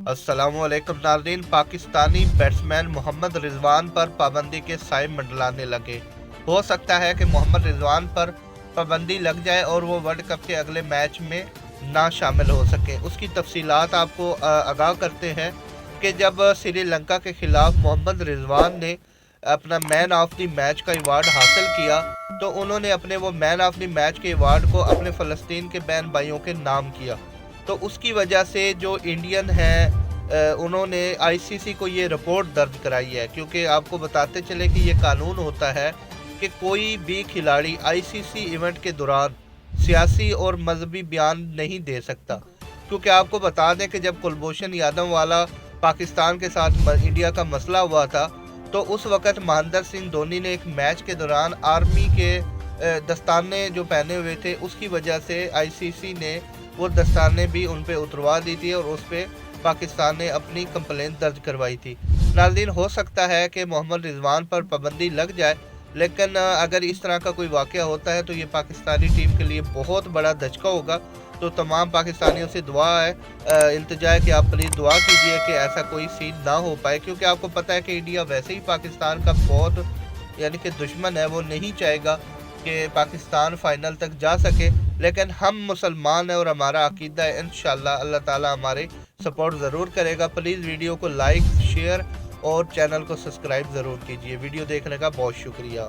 अस्सलाम वालेकुम नाज़रीन। पाकिस्तानी बैट्समैन मोहम्मद रिजवान पर पाबंदी के साए मंडलाने लगे। हो सकता है कि मोहम्मद रिजवान पर पाबंदी लग जाए और वो वर्ल्ड कप के अगले मैच में ना शामिल हो सके। उसकी तफसीलात आपको आगाह करते हैं कि जब श्रीलंका के खिलाफ मोहम्मद रिजवान ने अपना मैन ऑफ द मैच का अवार्ड हासिल किया तो उन्होंने अपने वो मैन ऑफ द मैच के अवार्ड को अपने फ़लस्तीन के बहन भाइयों के नाम किया। तो उसकी वजह से जो इंडियन हैं उन्होंने आईसीसी को ये रिपोर्ट दर्ज कराई है, क्योंकि आपको बताते चले कि ये कानून होता है कि कोई भी खिलाड़ी आईसीसी इवेंट के दौरान सियासी और मजहबी बयान नहीं दे सकता। क्योंकि आपको बता दें कि जब कुलभूषण यादव वाला पाकिस्तान के साथ इंडिया का मसला हुआ था तो उस वक़्त महेंद्र सिंह धोनी ने एक मैच के दौरान आर्मी के दस्ताने जो पहने हुए थे उसकी वजह से आईसीसी ने वो दस्ताने भी उन पे उतरवा दी थी और उस पर पाकिस्तान ने अपनी कंप्लेंट दर्ज करवाई थी। नाज़रीन, हो सकता है कि मोहम्मद रिजवान पर पाबंदी लग जाए, लेकिन अगर इस तरह का कोई वाक़या होता है तो ये पाकिस्तानी टीम के लिए बहुत बड़ा धचका होगा। तो तमाम पाकिस्तानियों से दुआ है, इल्तिजा है कि आप प्लीज़ दुआ कीजिए कि ऐसा कोई सीन ना हो पाए, क्योंकि आपको पता है कि इंडिया वैसे ही पाकिस्तान का बहुत यानी कि दुश्मन है। वो नहीं चाहेगा कि पाकिस्तान फ़ाइनल तक जा सके, लेकिन हम मुसलमान हैं और हमारा अकीदा है, इंशाअल्लाह अल्लाह ताला हमारे सपोर्ट ज़रूर करेगा। प्लीज़ वीडियो को लाइक, शेयर और चैनल को सब्सक्राइब ज़रूर कीजिए। वीडियो देखने का बहुत शुक्रिया।